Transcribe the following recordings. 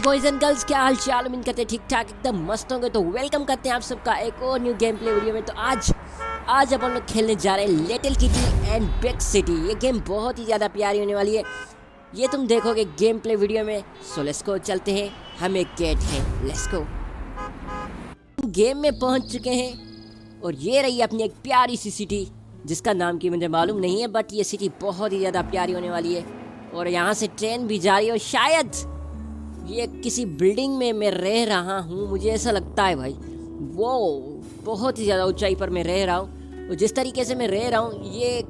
Boys and girls, क्या हाल चाल। उम्मीद करते हैं ठीक ठाक एकदम मस्त होंगे। तो वेलकम करते हैं आप सबका एक और न्यू गेम प्ले वीडियो में। तो आज अपन लोग खेलने जा रहे हैं little kitty and big city. ये गेम बहुत ही ज़्यादा प्यारी होने वाली है, ये तुम देखोगे गेम प्ले वीडियो में। सो लेट्स गो, चलते हैं। हम एक गेट है, लेट्स गो। गेम में पहुंच चुके हैं और ये रही अपनी एक प्यारी सी सिटी जिसका नाम की मुझे मालूम नहीं है, बट ये सिटी बहुत ही ज़्यादा प्यारी होने वाली है। और यहाँ से ट्रेन भी जा रही है और शायद ये किसी बिल्डिंग में मैं रह रहा हूँ, मुझे ऐसा लगता है भाई। वो बहुत ही ज़्यादा ऊंचाई पर मैं रह रहा हूँ और जिस तरीके से मैं रह रहा हूँ ये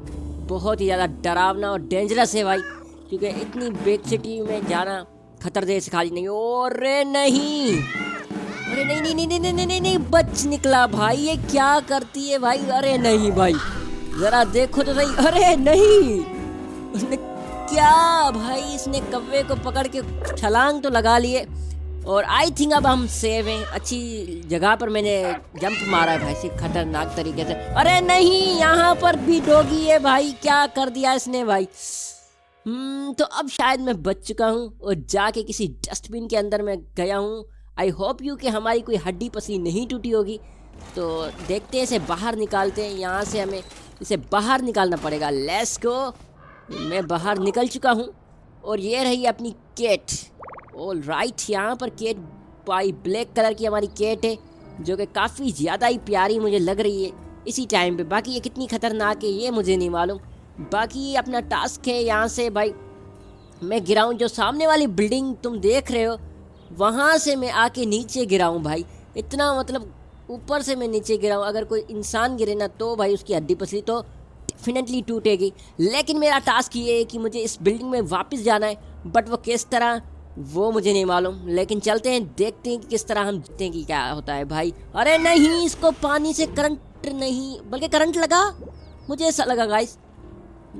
बहुत ही ज़्यादा डरावना और डेंजरस है भाई, क्योंकि इतनी बिग सिटी में जाना खतरनाक से खाली नहीं। और नहीं, अरे नहीं नहीं नहीं नहीं नहीं नहीं नहीं, बच निकला भाई। ये क्या करती है भाई? अरे नहीं भाई, जरा देखो तो सही। अरे नहीं, उसने क्या भाई, इसने कौवे को पकड़ के छलांग तो लगा लिए और आई थिंक अब हम सेव हैं। अच्छी जगह पर मैंने जंप मारा है भाई से, खतरनाक तरीके से। अरे नहीं, यहाँ पर भी डॉगी है भाई, क्या कर दिया इसने भाई। तो अब शायद मैं बच चुका हूँ और जाके किसी डस्टबिन के अंदर मैं गया हूँ। आई होप यू कि हमारी कोई हड्डी पसली नहीं टूटी होगी। तो देखते हैं, इसे बाहर निकालते हैं। यहाँ से हमें इसे बाहर निकालना पड़ेगा। Let's go. मैं बाहर निकल चुका हूँ और ये रही अपनी केट। ऑल राइट, यहाँ पर केट भाई ब्लैक कलर की हमारी केट है, जो कि काफ़ी ज़्यादा ही प्यारी मुझे लग रही है इसी टाइम पे। बाकी ये कितनी खतरनाक है ये मुझे नहीं मालूम। बाकी अपना टास्क है यहाँ से भाई मैं गिराऊँ। जो सामने वाली बिल्डिंग तुम देख रहे हो वहाँ से मैं आके नीचे गिराऊँ भाई। इतना मतलब ऊपर से मैं नीचे गिराऊँ। अगर कोई इंसान गिरे ना तो भाई उसकी हड्डी पसली तो डेफिनेटली टूटेगी। लेकिन मेरा टास्क ये है कि मुझे इस बिल्डिंग में वापस जाना है, बट वो किस तरह वो मुझे नहीं मालूम। लेकिन चलते हैं, देखते हैं कि किस तरह हम देखते हैं कि क्या होता है भाई। अरे नहीं, इसको पानी से करंट नहीं बल्कि करंट लगा, मुझे ऐसा लगा गाइस।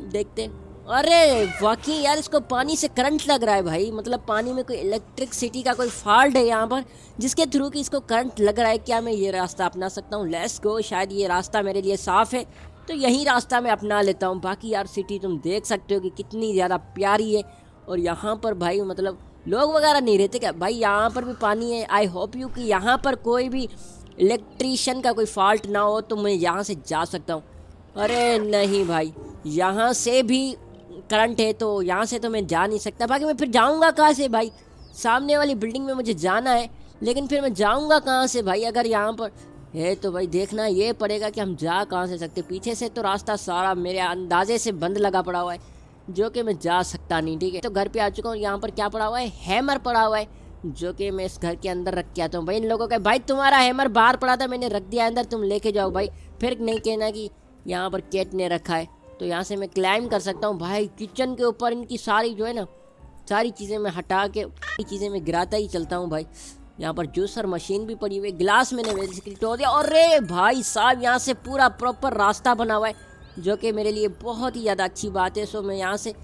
देखते हैं। अरे वाकई यार, इसको पानी से करंट लग रहा है भाई। मतलब पानी में कोई इलेक्ट्रिसिटी का कोई फॉल्ट है यहाँ पर, जिसके थ्रू कि इसको करंट लग रहा है। क्या मैं ये रास्ता अपना सकता हूँ? Let's go. शायद ये रास्ता मेरे लिए साफ़ है तो यही रास्ता मैं अपना लेता हूँ। बाकी यार सिटी तुम देख सकते हो कि कितनी ज़्यादा प्यारी है। और यहाँ पर भाई मतलब लोग वगैरह नहीं रहते क्या भाई? यहाँ पर भी पानी है। आई होप यू कि यहाँ पर कोई भी इलेक्ट्रीशियन का कोई फॉल्ट ना हो तो मैं यहाँ से जा सकता हूँ। अरे नहीं भाई, यहाँ से भी करंट है तो यहाँ से तो मैं जा नहीं सकता। बाकी मैं फिर जाऊँगा कहाँ से भाई? सामने वाली बिल्डिंग में मुझे जाना है, लेकिन फिर मैं जाऊँगा कहाँ से भाई? अगर यहाँ पर है तो भाई देखना ये पड़ेगा कि हम जा कहाँ से सकते। पीछे से तो रास्ता सारा मेरे अंदाजे से बंद लगा पड़ा हुआ है, जो कि मैं जा सकता नहीं। ठीक है, तो घर पे आ चुका हूँ। यहाँ पर क्या पड़ा हुआ है? हैमर पड़ा हुआ है, जो कि मैं इस घर के अंदर रख के आता हूँ। भाई इन लोगों का भाई तुम्हारा हैमर बाहर पड़ा था, मैंने रख दिया अंदर, तुम लेके जाओ भाई। फिर नहीं कहना कि यहाँ पर केट ने रखा है। तो यहाँ से मैं क्लाइम कर सकता हूँ भाई किचन के ऊपर। इनकी सारी जो है ना सारी चीज़ें मैं हटा के चीज़ें मैं गिराता ही चलता हूँ भाई। यहाँ पर जूसर मशीन भी पड़ी हुई है, गिलास मैंने बेसिकली तोड़ दिया। अरे भाई साहब, यहाँ से पूरा प्रॉपर रास्ता बना हुआ है, जो कि मेरे लिए बहुत ही ज़्यादा अच्छी बात है। सो मैं यहाँ से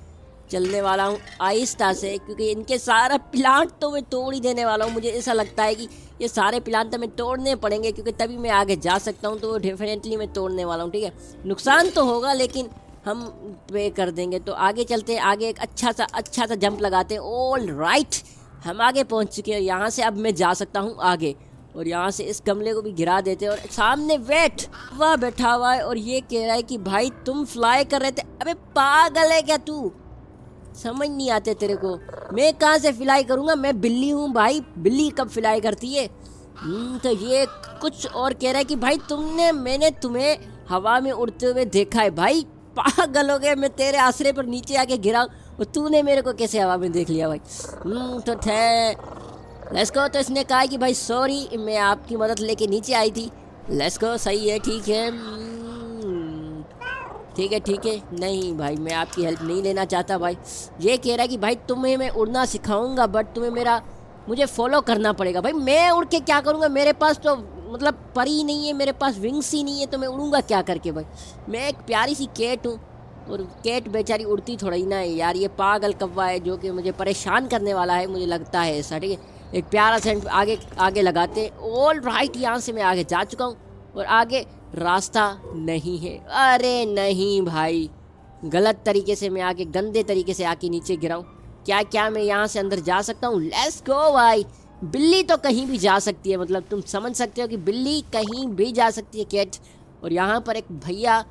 चलने वाला हूँ आहिस्ता से, क्योंकि इनके सारा प्लांट तो मैं तोड़ ही देने वाला हूँ। मुझे ऐसा लगता है कि ये सारे प्लांट तो मैं तोड़ने पड़ेंगे, क्योंकि तभी मैं आगे जा सकता हूँ। तो डेफिनेटली मैं तोड़ने वाला हूँ। ठीक है, नुकसान तो होगा लेकिन हम पे कर देंगे। तो आगे चलते हैं, आगे एक अच्छा सा जंप लगाते हैं। ऑल राइट, हम आगे पहुंच चुके हैं। यहाँ से अब मैं जा सकता हूँ आगे, और यहाँ से इस गमले को भी गिरा देते हैं। और सामने वेट वह बैठा हुआ है और ये कह रहा है कि भाई तुम फ्लाई कर रहे थे। अबे पागल है क्या तू? समझ नहीं आते तेरे को? मैं कहाँ से फ्लाई करूँगा? मैं बिल्ली हूँ भाई, बिल्ली कब फ्लाई करती है? तो ये कुछ और कह रहा है कि भाई मैंने तुम्हें हवा में उड़ते हुए देखा है। भाई पागल हो गए, मैं तेरे आसरे पर नीचे आके गिरा और तूने मेरे को कैसे हवा में देख लिया भाई? तो थे लेट्स गो। तो इसने कहा कि भाई सॉरी, मैं आपकी मदद लेके नीचे आई थी। लेट्स गो, सही है, ठीक है, ठीक है ठीक है। नहीं भाई, मैं आपकी हेल्प नहीं लेना चाहता भाई। ये कह रहा है कि भाई तुम्हें मैं उड़ना सिखाऊंगा, बट तुम्हें मुझे फॉलो करना पड़ेगा। भाई मैं उड़ के क्या करूँगा? मेरे पास तो मतलब पर ही नहीं है, मेरे पास विंग्स ही नहीं है, तो मैं उड़ूंगा क्या करके भाई? मैं एक प्यारी सी केट हूँ और केट बेचारी उड़ती थोड़ा ही ना है यार। ये पागल कौवा है जो कि मुझे परेशान करने वाला है, मुझे लगता है ऐसा। ठीक है, एक प्यारा सेंट आगे लगाते। ऑल राइट, यहाँ से मैं आगे जा चुका हूँ और आगे रास्ता नहीं है। अरे नहीं भाई, गलत तरीके से मैं आगे गंदे तरीके से आके नीचे गिरा हूँ। क्या क्या मैं यहाँ से अंदर जा सकता हूँ? लेट्स गो भाई। बिल्ली तो कहीं भी जा सकती है, मतलब तुम समझ सकते हो कि बिल्ली कहीं भी जा सकती है कैट। और यहाँ पर एक भैया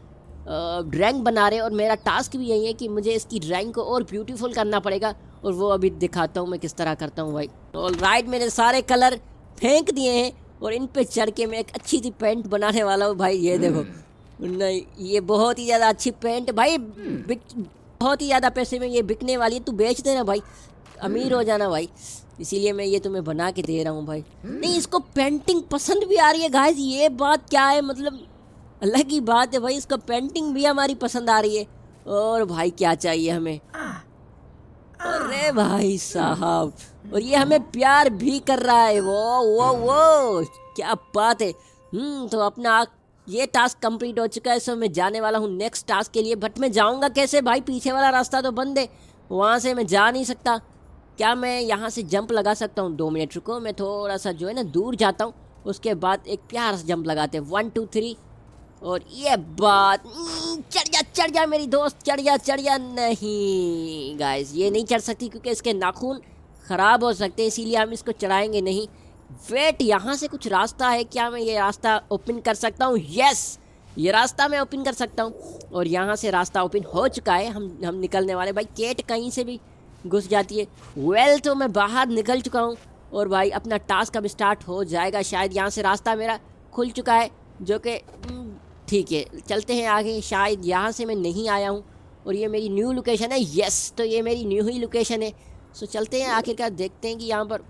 ड्राइंग बना रहे हैं और मेरा टास्क भी यही है कि मुझे इसकी ड्राइंग को और ब्यूटीफुल करना पड़ेगा, और वो अभी दिखाता हूँ मैं किस तरह करता हूँ भाई। ऑलराइट, मैंने सारे कलर फेंक दिए हैं और इन पे चढ़ के मैं एक अच्छी सी पेंट बनाने वाला हूँ भाई। ये देखो, नहीं ये बहुत ही ज़्यादा अच्छी पेंट भाई, बहुत ही ज़्यादा पैसे में ये बिकने वाली है। तू बेच देना भाई, अमीर हो जाना भाई, इसीलिए मैं ये तुम्हें बना के दे रहा हूँ भाई। नहीं, इसको पेंटिंग पसंद भी आ रही है गाइस, ये बात क्या है, मतलब अलग ही बात है भाई, इसको पेंटिंग भी हमारी पसंद आ रही है। और भाई क्या चाहिए हमें? अरे भाई साहब, और ये हमें प्यार भी कर रहा है। वो क्या बात है। तो अपना ये टास्क कंप्लीट हो चुका है, सो मैं जाने वाला हूँ नेक्स्ट टास्क के लिए। बट मैं जाऊँगा कैसे भाई? पीछे वाला रास्ता तो बंद है, वहाँ से मैं जा नहीं सकता। क्या मैं यहाँ से जंप लगा सकता हूँ? 2 मिनट रुको, मैं थोड़ा सा जो है ना दूर जाता हूँ, उसके बाद एक प्यारा सा जंप लगाते हैं। 1 2 3। और ये बात, चढ़ जा मेरी दोस्त, चढ़ जा। नहीं गाइस, ये नहीं चढ़ सकती क्योंकि इसके नाखून ख़राब हो सकते हैं, इसीलिए हम इसको चढ़ाएंगे नहीं। वेट, यहाँ से कुछ रास्ता है क्या? मैं ये रास्ता ओपन कर सकता हूँ? यस, ये रास्ता मैं ओपन कर सकता हूँ। और यहाँ से रास्ता ओपन हो चुका है, हम निकलने वाले। भाई केट कहीं से भी घुस जाती है। वेल, तो मैं बाहर निकल चुका हूँ और भाई अपना टास्क अब स्टार्ट हो जाएगा शायद। यहाँ से रास्ता मेरा खुल चुका है, जो कि ठीक है, चलते हैं आगे। शायद यहाँ से मैं नहीं आया हूँ और ये मेरी न्यू लोकेशन है। यस, तो ये मेरी न्यू ही लोकेशन है। सो चलते हैं आखिरकार, देखते हैं कि यहाँ पर।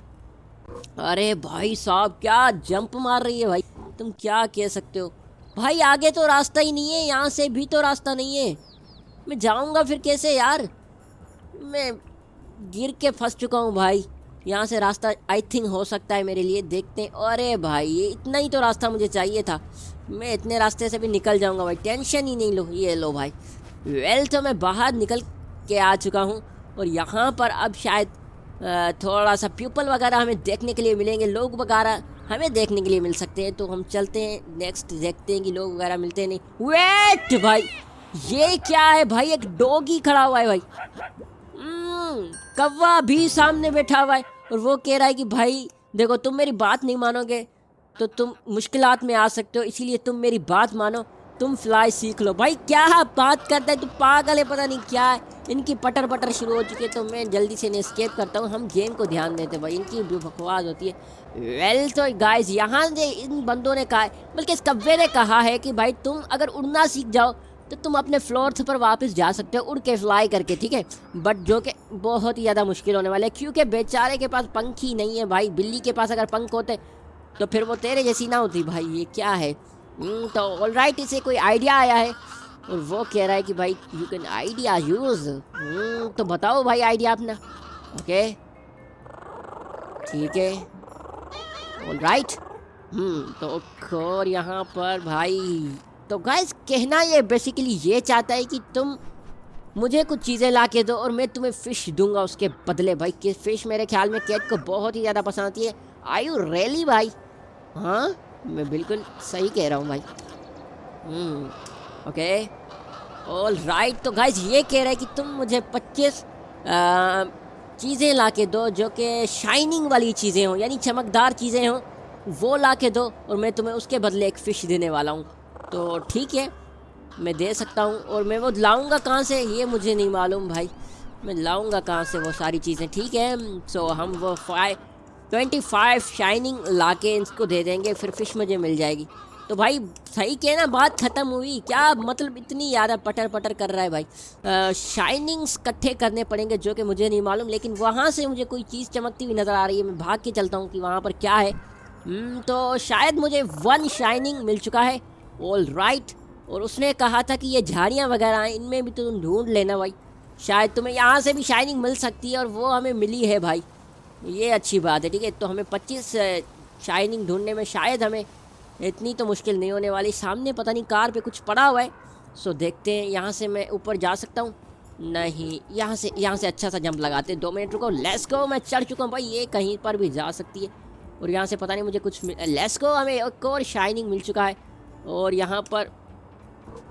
अरे भाई साहब, क्या जंप मार रही है भाई, तुम क्या कह सकते हो भाई? आगे तो रास्ता ही नहीं है, यहाँ से भी तो रास्ता नहीं है, मैं जाऊँगा फिर कैसे यार? मैं गिर के फंस चुका हूँ भाई। यहाँ से रास्ता आई थिंक हो सकता है मेरे लिए, देखते हैं। अरे भाई, ये इतना ही तो रास्ता मुझे चाहिए था, मैं इतने रास्ते से भी निकल जाऊँगा भाई, टेंशन ही नहीं लो। ये लो भाई। वेल, तो मैं बाहर निकल के आ चुका हूँ और यहाँ पर अब शायद थोड़ा सा पीपल वगैरह हमें देखने के लिए मिलेंगे, लोग वगैरह हमें देखने के लिए मिल सकते हैं। तो हम चलते हैं नेक्स्ट, देखते हैं कि लोग वगैरह मिलते हैं नहीं। वेट भाई, ये क्या है भाई? एक डॉगी खड़ा हुआ है भाई, कौवा भी सामने बैठा हुआ है और वो कह रहा है कि भाई देखो, तुम मेरी बात नहीं मानोगे तो तुम मुश्किलात में आ सकते हो, इसीलिए तुम मेरी बात मानो, तुम फ्लाई सीख लो। भाई क्या बात करता है तू, पागल है, पता नहीं क्या है। इनकी पटर पटर शुरू हो चुकी है, तो मैं जल्दी से एस्केप करता हूँ। हम गेम को ध्यान देते भाई, इनकी भी बकवास होती है। वेल, तो गाइस, यहाँ से इन बंदों ने कहा, बल्कि इस कव्वे ने कहा है कि भाई तुम अगर उड़ना सीख जाओ तो तुम अपने फ्लोर्स पर वापस जा सकते हो, उड़ के फ्लाई करके, ठीक है। बट जो कि बहुत ही ज़्यादा मुश्किल होने वाला है, क्योंकि बेचारे के पास पंख ही नहीं है भाई। बिल्ली के पास अगर पंख होते तो फिर वो तेरे जैसी ना होती भाई। ये क्या है? तो ऑलराइट, इसे कोई आइडिया आया है और वो कह रहा है कि भाई यू कैन आइडिया यूज़। तो बताओ भाई आइडिया अपना। ओके, ठीक है, ऑलराइट। तो और यहाँ पर भाई, तो गाइस कहना ये बेसिकली ये चाहता है कि तुम मुझे कुछ चीज़ें ला के दो और मैं तुम्हें फ़िश दूंगा उसके बदले। भाई कि फ़िश मेरे ख्याल में कैट को बहुत ही ज़्यादा पसंद आती है। आर यू रियली भाई? हाँ, मैं बिल्कुल सही कह रहा हूँ भाई। Okay, all right. तो गाइस ये कह रहा है कि तुम मुझे 25 चीज़ें ला के दो जो कि शाइनिंग वाली चीज़ें हों, यानी चमकदार चीज़ें हों, वो ला के दो और मैं तुम्हें उसके बदले एक फ़िश देने वाला हूँ। तो ठीक है, मैं दे सकता हूँ। और मैं वो लाऊंगा कहाँ से ये मुझे नहीं मालूम भाई, मैं लाऊंगा कहाँ से वो सारी चीज़ें, ठीक है। सो हम वो 25 शाइनिंग ला के इसको दे देंगे, फिर फ़िश मुझे मिल जाएगी। तो भाई सही के ना, बात ख़त्म हुई क्या? मतलब इतनी ज़्यादा पटर पटर कर रहा है भाई। शाइनिंग्स इकट्ठे करने पड़ेंगे जो कि मुझे नहीं मालूम, लेकिन वहाँ से मुझे कोई चीज़ चमकती हुई नज़र आ रही है। मैं भाग के चलता हूँ कि वहाँ पर क्या है। तो शायद मुझे 1 शाइनिंग मिल चुका है। All right. और उसने कहा था कि ये झाड़ियाँ वगैरह हैं, इनमें भी तुम ढूंढ लेना भाई, शायद तुम्हें यहाँ से भी शाइनिंग मिल सकती है। और वो हमें मिली है भाई, ये अच्छी बात है, ठीक है। तो हमें 25 शाइनिंग ढूंढने में शायद हमें इतनी तो मुश्किल नहीं होने वाली। सामने पता नहीं कार पे कुछ पड़ा हुआ है, सो देखते हैं। यहाँ से मैं ऊपर जा सकता हूँ? नहीं, यहाँ से अच्छा सा जंप लगाते हैं। 2 मिनट रुको, लेट्स गो। मैं चढ़ चुका हूँ भाई, ये कहीं पर भी जा सकती है। और यहाँ से पता नहीं मुझे कुछ लेट्स गो, हमें एक और शाइनिंग मिल चुका है। और यहाँ पर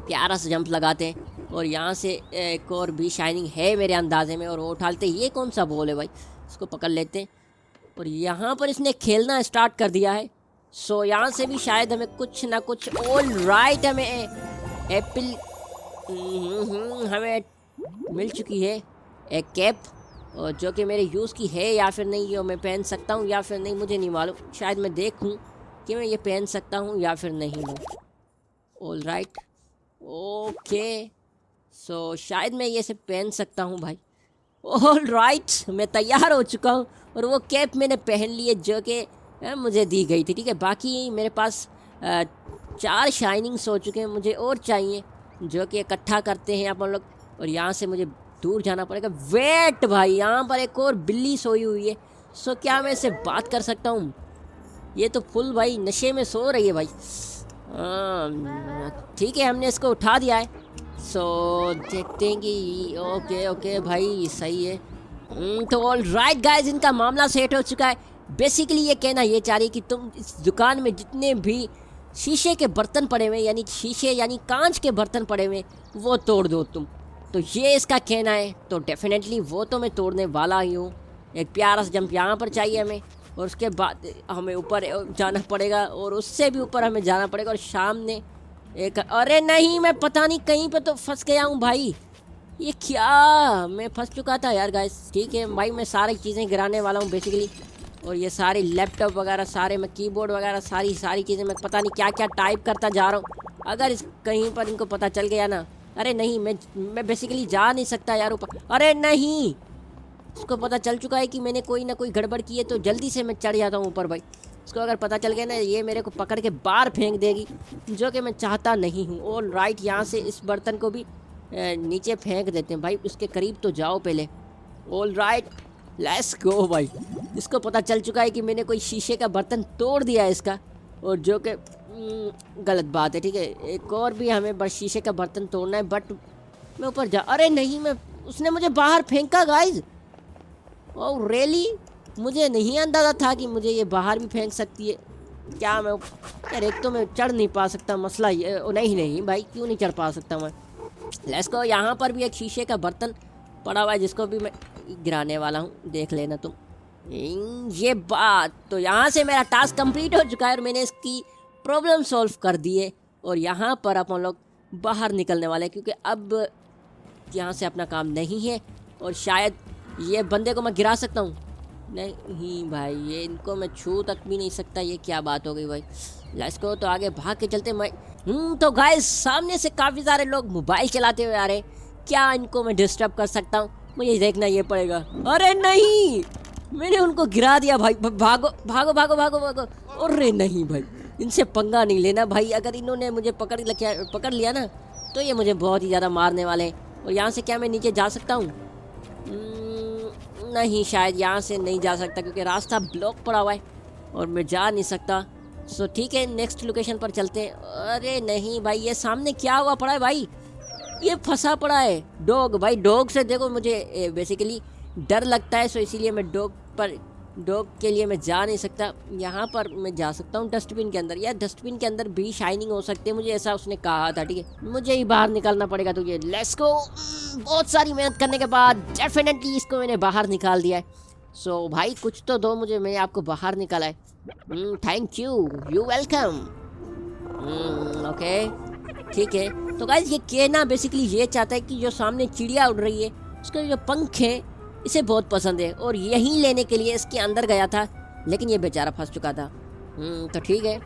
प्यारा सा जंप लगाते हैं। और यहाँ से एक और भी शाइनिंग है मेरे अंदाजे में, और वो उठा लेते। ये कौन सा बॉल है भाई, इसको पकड़ लेते हैं। और यहाँ पर इसने खेलना स्टार्ट कर दिया है। सो यहाँ से भी शायद हमें कुछ ना कुछ, ऑल राइट, हमें एप्पल हमें मिल चुकी है एक कैप, और जो कि मेरे यूज़ की है या फिर नहीं, ये मैं पहन सकता हूँ या फिर नहीं मुझे नहीं मालूम। शायद मैं देखूँ कि मैं ये पहन सकता हूँ या फिर नहीं। मैं ऑल राइट, ओके, सो शायद मैं ये सब पहन सकता हूँ भाई। ऑल राइट, मैं तैयार हो चुका हूँ, और वो कैप मैंने पहन ली है जो कि मुझे दी गई थी। ठीक है, बाकी मेरे पास 4 शाइनिंग्स हो चुके हैं, मुझे और चाहिए, जो कि इकट्ठा करते हैं अपन लोग। और यहाँ से मुझे दूर जाना पड़ेगा। वेट भाई, यहाँ पर एक और बिल्ली सोई हुई है। सो क्या मैं इससे बात कर सकता हूँ? ये तो फुल भाई नशे में सो रही है भाई। ठीक है, हमने इसको उठा दिया है। सो देखते हैं कि ओके ओके भाई, सही है। तो ऑल राइट गाइज, इनका मामला सेट हो चुका है। बेसिकली ये कहना ये चाह रही है कि तुम इस दुकान में जितने भी शीशे के बर्तन पड़े हुए, यानी शीशे यानी कांच के बर्तन पड़े हुए, वो तोड़ दो तुम। तो ये इसका कहना है। तो डेफिनेटली वो तो मैं तोड़ने वाला ही हूँ। एक प्यारा सा जंप यहाँ पर चाहिए हमें, और उसके बाद हमें ऊपर जाना पड़ेगा, और उससे भी ऊपर हमें जाना पड़ेगा। और सामने एक, अरे नहीं, मैं पता नहीं कहीं पे तो फंस गया हूँ भाई। ये क्या, मैं फंस चुका था यार गाइस। ठीक है भाई, मैं सारी चीज़ें गिराने वाला हूँ बेसिकली, और ये सारे लैपटॉप वगैरह सारे, मैं कीबोर्ड वगैरह सारी चीज़ें, मैं पता नहीं क्या क्या टाइप करता जा रहा हूँ। अगर इस कहीं पर इनको पता चल गया ना, अरे नहीं, मैं बेसिकली जा नहीं सकता यार ऊपर। अरे नहीं, उसको पता चल चुका है कि मैंने कोई ना कोई गड़बड़ की है, तो जल्दी से मैं चढ़ जाता हूँ ऊपर भाई। इसको अगर पता चल गया ना, ये मेरे को पकड़ के बाहर फेंक देगी, जो कि मैं चाहता नहीं हूँ। ऑल राइट, यहाँ से इस बर्तन को भी नीचे फेंक देते हैं भाई। उसके करीब तो जाओ पहले। ऑल राइट, लेट्स गो भाई। इसको पता चल चुका है कि मैंने कोई शीशे का बर्तन तोड़ दिया है इसका, और जो कि गलत बात है। ठीक है, एक और भी हमें बस शीशे का बर्तन तोड़ना है, बट मैं ऊपर जा, अरे नहीं, मैं, उसने मुझे बाहर फेंका गाइज। ओह रियली, मुझे नहीं अंदाज़ा था कि मुझे ये बाहर भी फेंक सकती है। क्या मैं यार, एक तो मैं चढ़ नहीं पा सकता, मसला ये। नहीं भाई, क्यों नहीं चढ़ पा सकता मैं? Let's go. यहाँ पर भी एक शीशे का बर्तन पड़ा हुआ है, जिसको भी मैं गिराने वाला हूँ, देख लेना तुम। ये बात, तो यहाँ से मेरा टास्क कंप्लीट हो चुका है, और मैंने इसकी प्रॉब्लम सॉल्व कर दी है। और यहाँ पर अपन लोग बाहर निकलने वाले हैं, क्योंकि अब यहाँ से अपना काम नहीं है। और शायद ये बंदे को मैं गिरा सकता हूँ। नहीं भाई, ये इनको मैं छू तक भी नहीं सकता। ये क्या बात हो गई भाई? लेट्स गो, तो आगे भाग के चलते। मैं तो गाइस, सामने से काफ़ी सारे लोग मोबाइल चलाते हुए आ रहे। क्या इनको मैं डिस्टर्ब कर सकता हूँ? मुझे देखना ये पड़ेगा। अरे नहीं, मैंने उनको गिरा दिया भाई। भागो भागो भागो भागो भागो। अरे नहीं भाई, इनसे पंगा नहीं लेना भाई। अगर इन्होंने मुझे पकड़ लिया ना, तो ये मुझे बहुत ही ज़्यादा मारने वाले हैं। और यहाँ से क्या मैं नीचे जा सकता हूँ? नहीं, शायद यहाँ से नहीं जा सकता, क्योंकि रास्ता ब्लॉक पड़ा हुआ है और मैं जा नहीं सकता। सो ठीक है, नेक्स्ट लोकेशन पर चलते हैं। अरे नहीं भाई, ये सामने क्या हुआ पड़ा है भाई? ये फंसा पड़ा है डॉग भाई। डॉग से देखो मुझे बेसिकली डर लगता है, सो इसीलिए मैं डॉग के लिए मैं जा नहीं सकता। यहाँ पर मैं जा सकता हूँ डस्टबिन के अंदर। यार डस्टबिन के अंदर भी शाइनिंग हो सकती है, मुझे ऐसा उसने कहा था। ठीक है, मुझे ही बाहर निकलना पड़ेगा। तो ये लेट्स गो। बहुत सारी मेहनत करने के बाद डेफिनेटली इसको मैंने बाहर निकाल दिया है। सो भाई कुछ तो दो मुझे, मैं आपको बाहर निकाला है। Thank you, you welcome. Okay ठीक है। तो गाइस, ये कहना बेसिकली ये चाहता है कि जो सामने चिड़िया उड़ रही है, उसके जो पंख है इसे बहुत पसंद है, और यहीं लेने के लिए इसके अंदर गया था, लेकिन ये बेचारा फंस चुका था। तो ठीक है,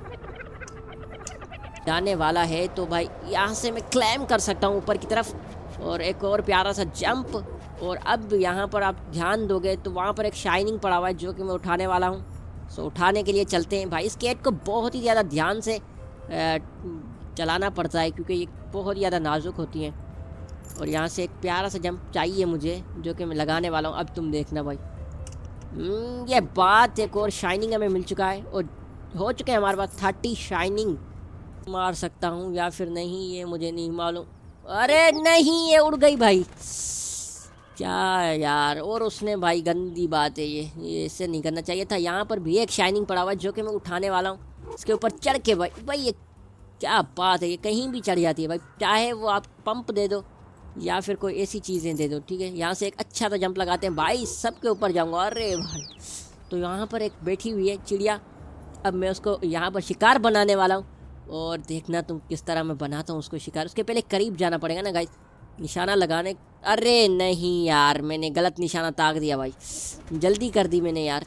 जाने वाला है। तो भाई यहाँ से मैं क्लाइम कर सकता हूँ ऊपर की तरफ, और एक और प्यारा सा जंप। और अब यहाँ पर आप ध्यान दोगे तो वहाँ पर एक शाइनिंग पड़ा हुआ है, जो कि मैं उठाने वाला हूँ। सो उठाने के लिए चलते हैं भाई। इस कैट को बहुत ही ज़्यादा ध्यान से चलाना पड़ता है, क्योंकि ये बहुत ही ज़्यादा नाजुक होती हैं। और यहाँ से एक प्यारा सा जंप चाहिए मुझे, जो कि मैं लगाने वाला हूँ। अब तुम देखना भाई। ये बात, एक और शाइनिंग हमें मिल चुका है, और हो चुके हैं हमारे पास 30 शाइनिंग। मार सकता हूँ या फिर नहीं, ये मुझे नहीं मालूम। अरे नहीं, ये उड़ गई भाई। क्या यार, और उसने भाई, गंदी बात है ये इससे नहीं करना चाहिए था। यहाँ पर भी एक शाइनिंग पड़ा हुआ है, जो कि मैं उठाने वाला हूँ। इसके ऊपर चढ़ के भाई ये क्या बात है, ये कहीं भी चढ़ जाती है भाई। चाहे वो आप पंप दे दो, या फिर कोई ऐसी चीज़ें दे दो, ठीक है। यहाँ से एक अच्छा सा जंप लगाते हैं भाई, सबके ऊपर जाऊँगा। अरे भाई, तो यहाँ पर एक बैठी हुई है चिड़िया। अब मैं उसको यहाँ पर शिकार बनाने वाला हूँ, और देखना तुम किस तरह मैं बनाता हूँ उसको शिकार। उसके पहले करीब जाना पड़ेगा ना गाइस, निशाना लगाने। अरे नहीं यार, मैंने गलत निशाना ताक दिया भाई, जल्दी कर दी मैंने यार।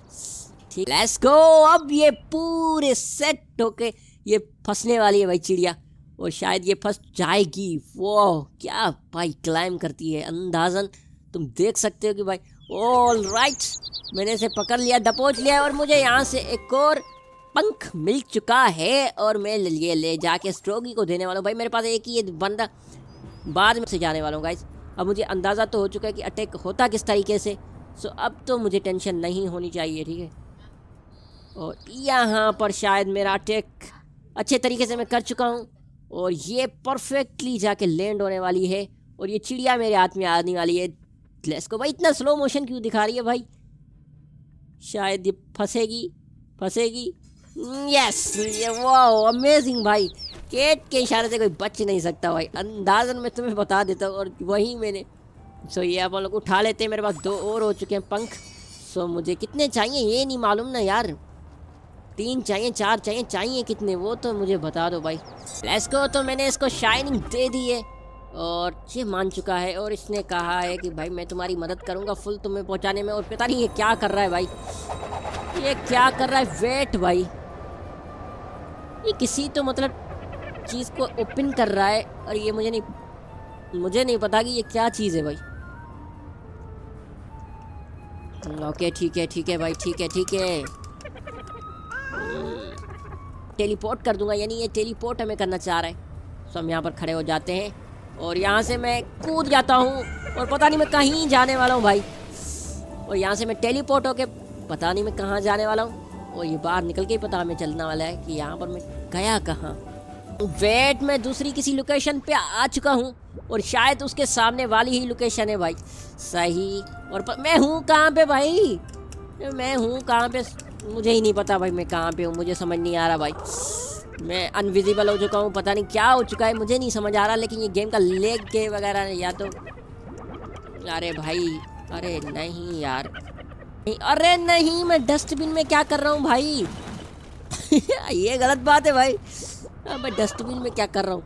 ठीक, लेट्स गो। अब ये पूरे सेट होके ये फंसने वाली है भाई चिड़िया, और शायद ये फंस जाएगी। वो क्या भाई क्लाइम करती है अंदाजन, तुम देख सकते हो कि भाई। ऑल राइट, मैंने इसे पकड़ लिया, दबोच लिया, और मुझे यहाँ से एक और पंख मिल चुका है, और मैं ये ले जाके स्ट्रोगी को देने वाला हूँ। भाई मेरे पास एक ही ये बंदा, बाद में से जाने वाला हूँ गाइस। अब मुझे अंदाज़ा तो हो चुका है कि अटैक होता किस तरीके से, सो अब तो मुझे टेंशन नहीं होनी चाहिए, ठीक है। और यहाँ पर शायद मेरा अटैक अच्छे तरीके से मैं कर चुका हूँ, और ये परफेक्टली जाके लैंड होने वाली है, और ये चिड़िया मेरे हाथ में आने वाली है। लेट्स गो भाई, इतना स्लो मोशन क्यों दिखा रही है भाई? शायद ये फंसेगी। यस, ये वाओ अमेजिंग भाई, केट के इशारे से कोई बच नहीं सकता भाई, अंदाजन मैं तुम्हें बता देता हूँ। और वही मैंने, सो ये अपन लोग उठा लेते हैं। मेरे पास 2 और हो चुके हैं पंख। सो मुझे कितने चाहिए ये नहीं मालूम ना यार, 3 चाहिए, 4 चाहिए कितने वो तो मुझे बता दो भाई। Let's go. तो मैंने इसको शाइनिंग दे दी है, और ये मान चुका है, और इसने कहा है कि भाई मैं तुम्हारी मदद करूँगा फुल तुम्हें पहुँचाने में। और पता नहीं ये क्या कर रहा है भाई, ये क्या कर रहा है? वेट भाई, ये किसी तो मतलब चीज़ को ओपन कर रहा है, और ये मुझे नहीं पता कि ये क्या चीज़ है भाई। ओके ठीक है भाई, ठीक है। टेलीपोर्ट कर दूंगा, यानी ये टेलीपोर्ट हमें करना चाह रहा है। सो हम यहाँ पर खड़े हो जाते हैं, और यहाँ से मैं कूद जाता हूँ, और पता नहीं मैं कहीं जाने वाला हूँ भाई। और यहाँ से मैं टेलीपोर्ट होके पता नहीं मैं कहाँ जाने वाला हूँ, और ये बाहर निकल के ही पता हमें चलने वाला है कि यहाँ पर मैं गया कहाँ। वेट, मैं दूसरी किसी लोकेशन पे आ चुका हूँ, और शायद उसके सामने वाली ही लोकेशन है भाई। सही, और मैं हूँ कहाँ पे भाई? मैं हूँ कहाँ पे? मुझे ही नहीं पता भाई मैं कहाँ पे हूँ, मुझे समझ नहीं आ रहा भाई। मैं अनविजिबल हो चुका हूँ, पता नहीं क्या हो चुका है, मुझे नहीं समझ आ रहा। लेकिन ये गेम का लेग के वगैरह या तो, अरे भाई, अरे नहीं यार, अरे नहीं, मैं डस्टबिन में क्या कर रहा हूँ भाई? ये गलत बात है भाई, मैं डस्टबिन में क्या कर रहा हूँ?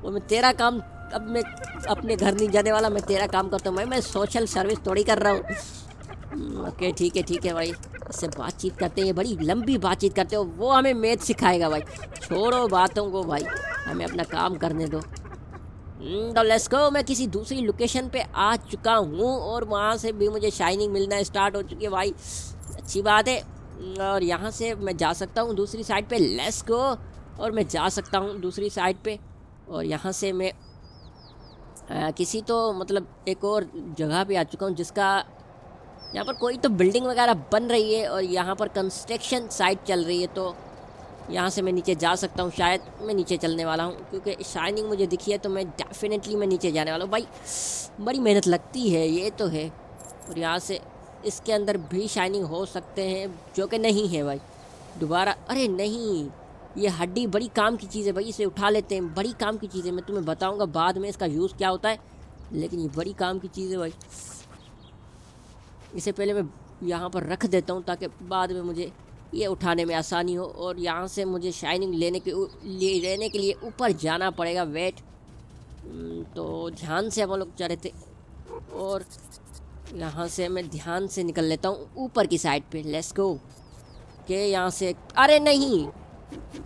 वो मैं तेरा काम, अब मैं अपने घर नहीं जाने वाला, मैं तेरा काम करता हूँ भाई, मैं सोशल सर्विस थोड़ी कर रहा हूँ। ओके ठीक है भाई, इससे बातचीत करते हैं, बड़ी लंबी बातचीत करते हो, वो हमें मैथ सिखाएगा भाई। छोड़ो बातों को भाई, हमें अपना काम करने दो। तो लेट्स गो। मैं किसी दूसरी लोकेशन पे आ चुका हूँ, और वहाँ से भी मुझे शाइनिंग मिलना स्टार्ट हो चुकी है भाई, अच्छी बात है। और यहाँ से मैं जा सकता हूँ दूसरी साइड पे। Let's go. और मैं जा सकता हूँ दूसरी साइड पे, और यहाँ से मैं किसी तो मतलब एक और जगह पे आ चुका हूँ, जिसका यहाँ पर कोई तो बिल्डिंग वगैरह बन रही है, और यहाँ पर कंस्ट्रक्शन साइट चल रही है। तो यहाँ से मैं नीचे जा सकता हूँ, शायद मैं नीचे चलने वाला हूँ, क्योंकि शाइनिंग मुझे दिखी है, तो मैं डेफिनेटली मैं नीचे जाने वाला हूँ भाई। बड़ी मेहनत लगती है, ये तो है। और यहाँ से इसके अंदर भी शाइनिंग हो सकते हैं, जो कि नहीं है भाई। दोबारा, अरे नहीं, ये हड्डी बड़ी काम की चीज़ है भाई, इसे उठा लेते हैं, बड़ी काम की चीज़ है। मैं तुम्हें बताऊँगा बाद में इसका यूज़ क्या होता है, लेकिन ये बड़ी काम की चीज़ है भाई। इसे पहले मैं यहाँ पर रख देता हूँ, ताकि बाद में मुझे ये उठाने में आसानी हो। और यहाँ से मुझे शाइनिंग लेने के लिए ऊपर जाना पड़ेगा। वेट, तो ध्यान से हम लोग जा रहे थे, और यहाँ से मैं ध्यान से निकल लेता हूँ ऊपर की साइड पे। Let's go. के यहाँ से, अरे नहीं,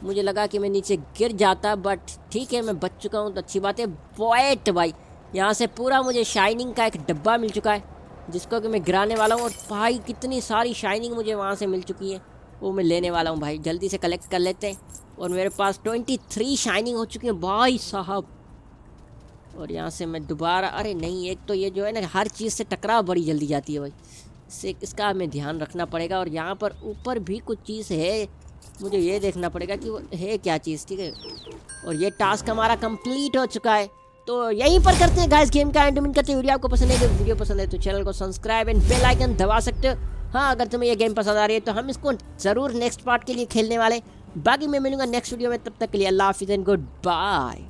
मुझे लगा कि मैं नीचे गिर जाता, बट ठीक है मैं बच चुका हूँ, तो अच्छी बात है। वेट भाई, यहाँ से पूरा मुझे शाइनिंग का एक डब्बा मिल चुका है, जिसको कि मैं गिराने वाला हूँ। और भाई कितनी सारी शाइनिंग मुझे वहाँ से मिल चुकी है, वो मैं लेने वाला हूँ भाई। जल्दी से कलेक्ट कर लेते हैं। और मेरे पास 23 शाइनिंग हो चुकी है भाई साहब। और यहाँ से मैं दोबारा, अरे नहीं, एक तो ये जो है ना, हर चीज़ से टकराव बड़ी जल्दी जाती है भाई, इसका हमें ध्यान रखना पड़ेगा। और यहाँ पर ऊपर भी कुछ चीज़ है, मुझे ये देखना पड़ेगा कि वो है क्या चीज़, ठीक है। और ये टास्क हमारा कंप्लीट हो चुका है, तो यहीं पर करते हैं गाइस गेम का एंड। उम्मीद करते हैं वीडियो आपको पसंद है। वीडियो पसंद है तो चैनल को सब्सक्राइब एंड बेल आइकन दबा सकते हो। हाँ, अगर तुम्हें ये गेम पसंद आ रही है तो हम इसको ज़रूर नेक्स्ट पार्ट के लिए खेलने वाले। बाकी मैं मिलूंगा नेक्स्ट वीडियो में, तब तक के लिए अल्लाह हाफिज़ एंड गुड बाय।